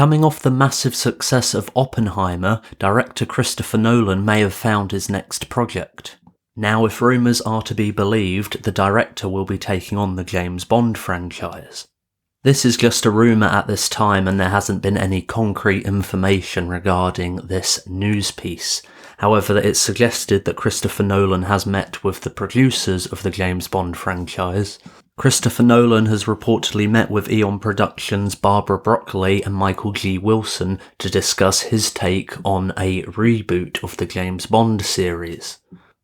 Coming off the massive success of Oppenheimer, director Christopher Nolan may have found his next project. Now, if rumours are to be believed, the director will be taking on the James Bond franchise. This is just a rumour at this time, and there hasn't been any concrete information regarding this news piece. However, it's suggested that Christopher Nolan has met with the producers of the James Bond franchise. Christopher Nolan has reportedly met with Eon Productions' Barbara Broccoli and Michael G. Wilson to discuss his take on a reboot of the James Bond series.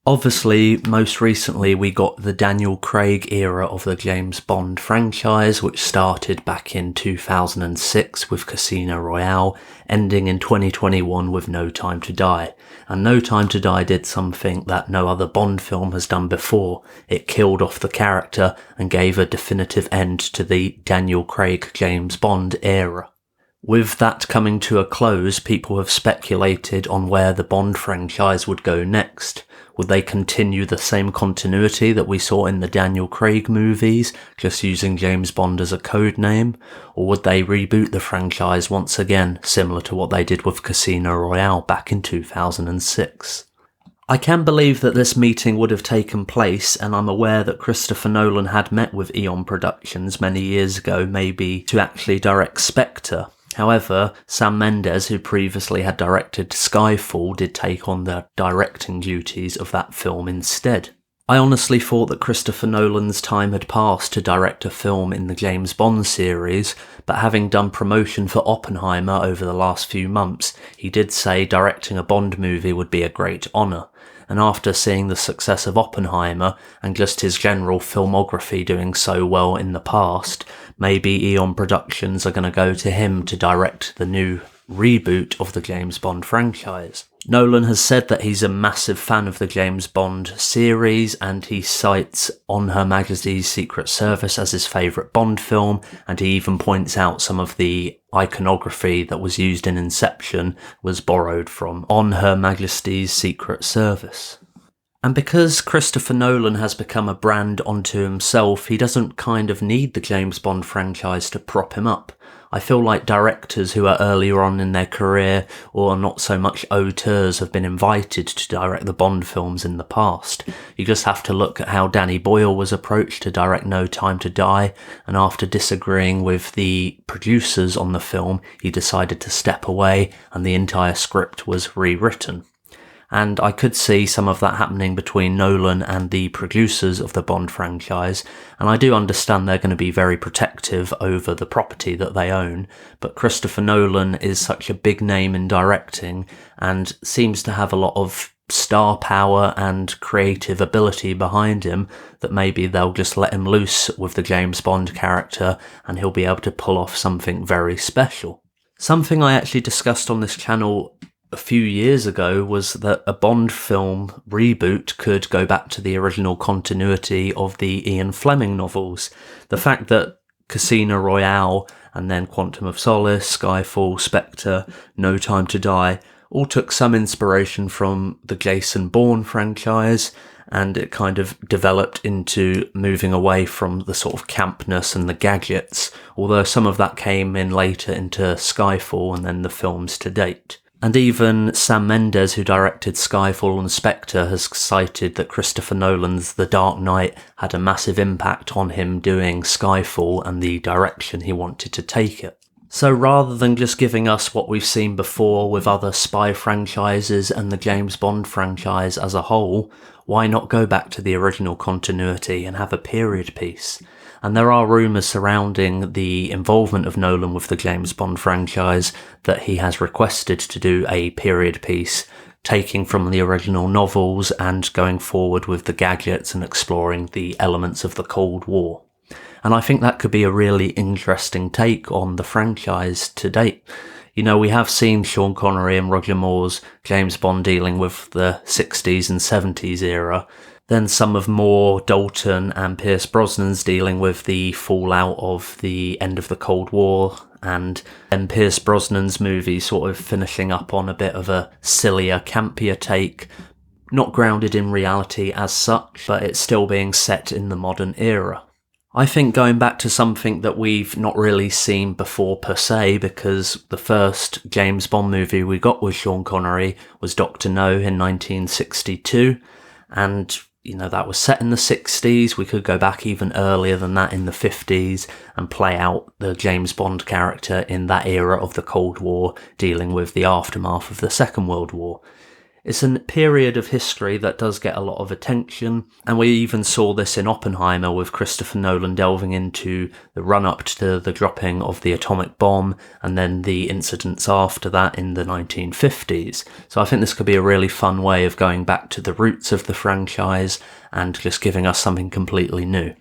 Obviously, most recently we got the Daniel Craig era of the James Bond franchise, which started back in 2006 with Casino Royale, ending in 2021 with No Time to Die. And No Time to Die did something that no other Bond film has done before. It killed off the character and gave a definitive end to the Daniel Craig James Bond era. With that coming to a close, people have speculated on where the Bond franchise would go next. Would they continue the same continuity that we saw in the Daniel Craig movies, just using James Bond as a code name? Or would they reboot the franchise once again, similar to what they did with Casino Royale back in 2006? I can believe that this meeting would have taken place, and I'm aware that Christopher Nolan had met with Eon Productions many years ago, maybe to actually direct Spectre. However, Sam Mendes, who previously had directed Skyfall, did take on the directing duties of that film instead. I honestly thought that Christopher Nolan's time had passed to direct a film in the James Bond series, but having done promotion for Oppenheimer over the last few months, he did say directing a Bond movie would be a great honour. And after seeing the success of Oppenheimer and just his general filmography doing so well in the past, maybe Eon Productions are going to go to him to direct the new reboot of the James Bond franchise. Nolan has said that he's a massive fan of the James Bond series, and he cites On Her Majesty's Secret Service as his favourite Bond film, and he even points out some of the iconography that was used in Inception was borrowed from On Her Majesty's Secret Service. And because Christopher Nolan has become a brand unto himself, he doesn't kind of need the James Bond franchise to prop him up. I feel like directors who are earlier on in their career or not so much auteurs have been invited to direct the Bond films in the past. You just have to look at how Danny Boyle was approached to direct No Time to Die, and after disagreeing with the producers on the film, he decided to step away and the entire script was rewritten. And I could see some of that happening between Nolan and the producers of the Bond franchise, and I do understand they're going to be very protective over the property that they own, but Christopher Nolan is such a big name in directing and seems to have a lot of star power and creative ability behind him that maybe they'll just let him loose with the James Bond character and he'll be able to pull off something very special. Something I actually discussed on this channel a few years ago was that a Bond film reboot could go back to the original continuity of the Ian Fleming novels. The fact that Casino Royale and then Quantum of Solace, Skyfall, Spectre, No Time to Die all took some inspiration from the Jason Bourne franchise, and it kind of developed into moving away from the sort of campness and the gadgets, although some of that came in later into Skyfall and then the films to date. And even Sam Mendes, who directed Skyfall and Spectre, has cited that Christopher Nolan's The Dark Knight had a massive impact on him doing Skyfall and the direction he wanted to take it. So rather than just giving us what we've seen before with other spy franchises and the James Bond franchise as a whole, why not go back to the original continuity and have a period piece? And there are rumours surrounding the involvement of Nolan with the James Bond franchise that he has requested to do a period piece, taking from the original novels and going forward with the gadgets and exploring the elements of the Cold War. And I think that could be a really interesting take on the franchise to date. You know, we have seen Sean Connery and Roger Moore's James Bond dealing with the 60s and 70s era, then some of Moore, Dalton and Pierce Brosnan's dealing with the fallout of the end of the Cold War, and then Pierce Brosnan's movie sort of finishing up on a bit of a sillier, campier take, not grounded in reality as such, but it's still being set in the modern era. I think going back to something that we've not really seen before per se, because the first James Bond movie we got with Sean Connery was Dr. No in 1962, and that was set in the 60s. We could go back even earlier than that in the 50s and play out the James Bond character in that era of the Cold War, dealing with the aftermath of the Second World War. It's a period of history that does get a lot of attention, and we even saw this in Oppenheimer with Christopher Nolan delving into the run-up to the dropping of the atomic bomb and then the incidents after that in the 1950s. So I think this could be a really fun way of going back to the roots of the franchise and just giving us something completely new.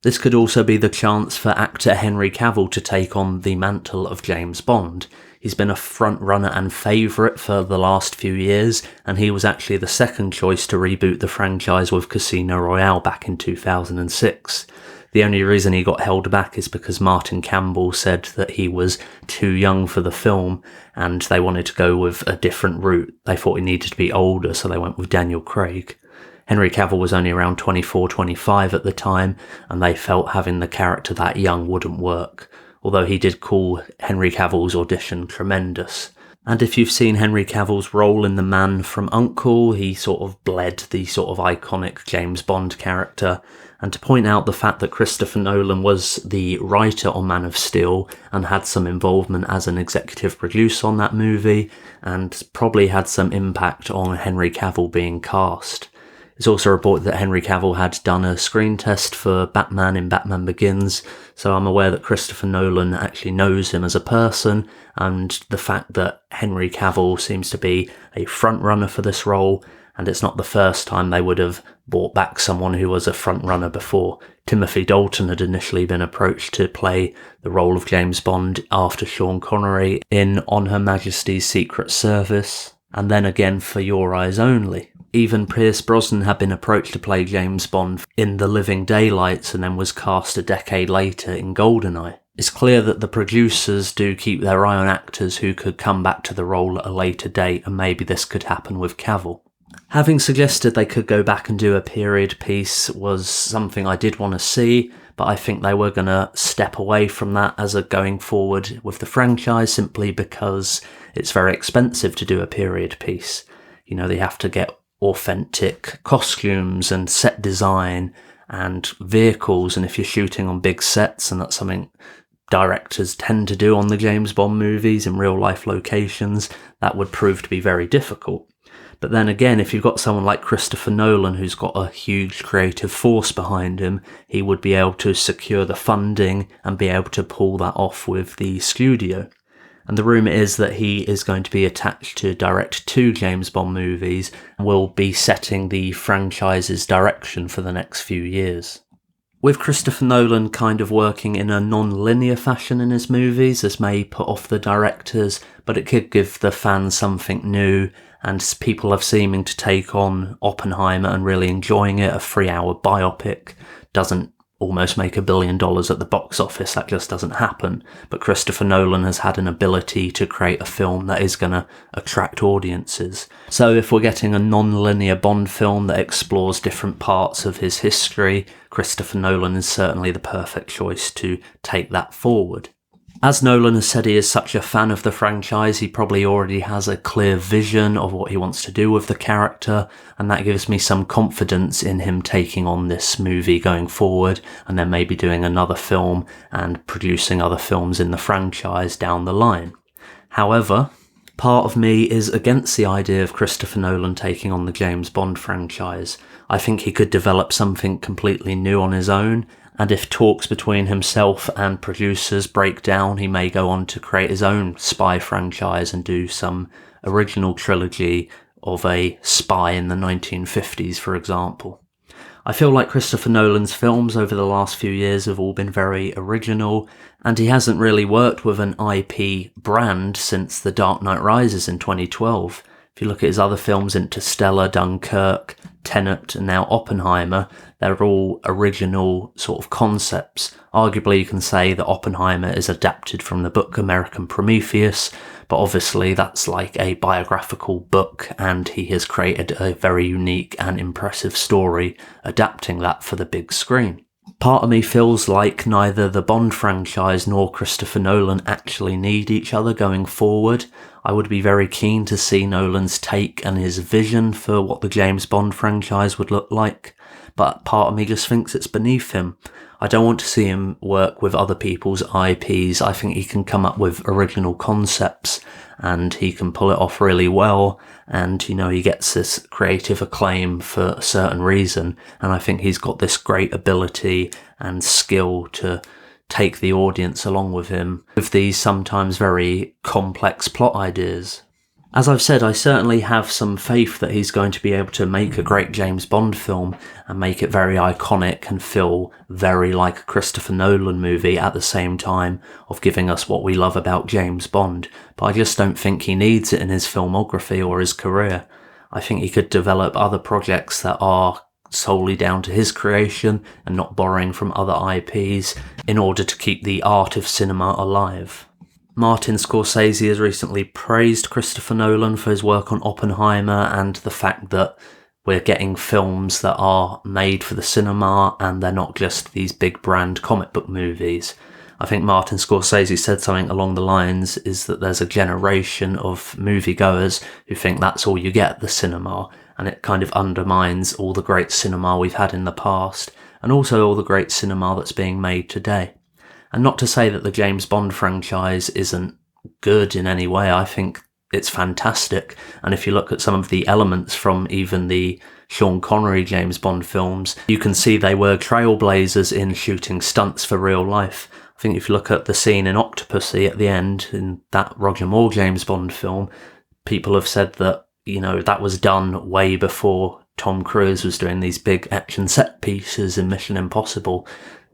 This could also be the chance for actor Henry Cavill to take on the mantle of James Bond. He's been a front-runner and favourite for the last few years, and he was actually the second choice to reboot the franchise with Casino Royale back in 2006. The only reason he got held back is because Martin Campbell said that he was too young for the film, and they wanted to go with a different route. They thought he needed to be older, so they went with Daniel Craig. Henry Cavill was only around 24, 25 at the time, and they felt having the character that young wouldn't work. Although he did call Henry Cavill's audition tremendous. And if you've seen Henry Cavill's role in The Man from U.N.C.L.E., he sort of bled the sort of iconic James Bond character. And to point out the fact that Christopher Nolan was the writer on Man of Steel and had some involvement as an executive producer on that movie, and probably had some impact on Henry Cavill being cast. It's also reported that Henry Cavill had done a screen test for Batman in Batman Begins, so I'm aware that Christopher Nolan actually knows him as a person, and the fact that Henry Cavill seems to be a front-runner for this role, and it's not the first time they would have brought back someone who was a front-runner before. Timothy Dalton had initially been approached to play the role of James Bond after Sean Connery in On Her Majesty's Secret Service, and then again for Your Eyes Only. Even Pierce Brosnan had been approached to play James Bond in The Living Daylights and then was cast a decade later in GoldenEye. It's clear that the producers do keep their eye on actors who could come back to the role at a later date, and maybe this could happen with Cavill. Having suggested they could go back and do a period piece was something I did want to see, but I think they were going to step away from that as a going forward with the franchise simply because it's very expensive to do a period piece. They have to get authentic costumes and set design and vehicles, and if you're shooting on big sets, and that's something directors tend to do on the James Bond movies in real life locations, that would prove to be very difficult. But then again, if you've got someone like Christopher Nolan who's got a huge creative force behind him, he would be able to secure the funding and be able to pull that off with the studio. And the rumour is that he is going to be attached to direct 2 James Bond movies and will be setting the franchise's direction for the next few years. With Christopher Nolan kind of working in a non-linear fashion in his movies, this may put off the directors, but it could give the fans something new, and people are seeming to take on Oppenheimer and really enjoying it. A 3-hour biopic doesn't almost make $1 billion at the box office. That just doesn't happen. But Christopher Nolan has had an ability to create a film that is going to attract audiences. So if we're getting a non-linear Bond film that explores different parts of his history, Christopher Nolan is certainly the perfect choice to take that forward. As Nolan has said he is such a fan of the franchise, he probably already has a clear vision of what he wants to do with the character, and that gives me some confidence in him taking on this movie going forward, and then maybe doing another film and producing other films in the franchise down the line. However, part of me is against the idea of Christopher Nolan taking on the James Bond franchise. I think he could develop something completely new on his own, and if talks between himself and producers break down, he may go on to create his own spy franchise and do some original trilogy of a spy in the 1950s, for example. I feel like Christopher Nolan's films over the last few years have all been very original, and he hasn't really worked with an IP brand since The Dark Knight Rises in 2012. If you look at his other films, Interstellar, Dunkirk, Tenet, and now Oppenheimer, they're all original sort of concepts. Arguably, you can say that Oppenheimer is adapted from the book American Prometheus, but obviously that's like a biographical book, and he has created a very unique and impressive story adapting that for the big screen. Part of me feels like neither the Bond franchise nor Christopher Nolan actually need each other going forward. I would be very keen to see Nolan's take and his vision for what the James Bond franchise would look like, but part of me just thinks it's beneath him. I don't want to see him work with other people's IPs. I think he can come up with original concepts and he can pull it off really well, and he gets this creative acclaim for a certain reason, and I think he's got this great ability and skill to take the audience along with him with these sometimes very complex plot ideas. As I've said, I certainly have some faith that he's going to be able to make a great James Bond film and make it very iconic and feel very like a Christopher Nolan movie at the same time of giving us what we love about James Bond, but I just don't think he needs it in his filmography or his career. I think he could develop other projects that are solely down to his creation and not borrowing from other IPs in order to keep the art of cinema alive. Martin Scorsese has recently praised Christopher Nolan for his work on Oppenheimer and the fact that we're getting films that are made for the cinema and they're not just these big brand comic book movies. I think Martin Scorsese said something along the lines is that there's a generation of moviegoers who think that's all you get at the cinema, and it kind of undermines all the great cinema we've had in the past and also all the great cinema that's being made today. And not to say that the James Bond franchise isn't good in any way. I think it's fantastic. And if you look at some of the elements from even the Sean Connery James Bond films, you can see they were trailblazers in shooting stunts for real life. I think if you look at the scene in Octopussy at the end in that Roger Moore James Bond film, people have said that, that was done way before Tom Cruise was doing these big action set pieces in Mission Impossible.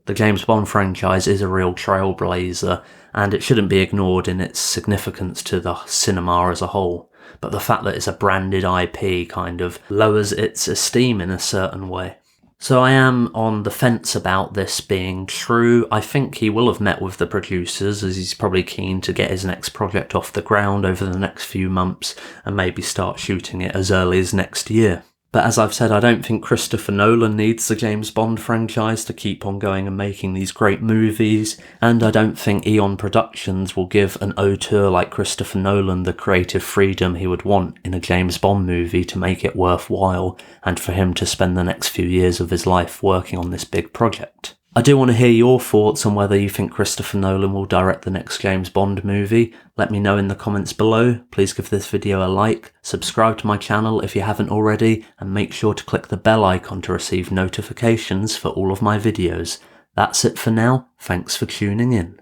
The James Bond franchise is a real trailblazer, and it shouldn't be ignored in its significance to the cinema as a whole. But the fact that it's a branded IP kind of lowers its esteem in a certain way. So I am on the fence about this being true. I think he will have met with the producers, as he's probably keen to get his next project off the ground over the next few months and maybe start shooting it as early as next year. But as I've said, I don't think Christopher Nolan needs the James Bond franchise to keep on going and making these great movies, and I don't think Eon Productions will give an auteur like Christopher Nolan the creative freedom he would want in a James Bond movie to make it worthwhile and for him to spend the next few years of his life working on this big project. I do want to hear your thoughts on whether you think Christopher Nolan will direct the next James Bond movie. Let me know in the comments below. Please give this video a like, subscribe to my channel if you haven't already, and make sure to click the bell icon to receive notifications for all of my videos. That's it for now. Thanks for tuning in.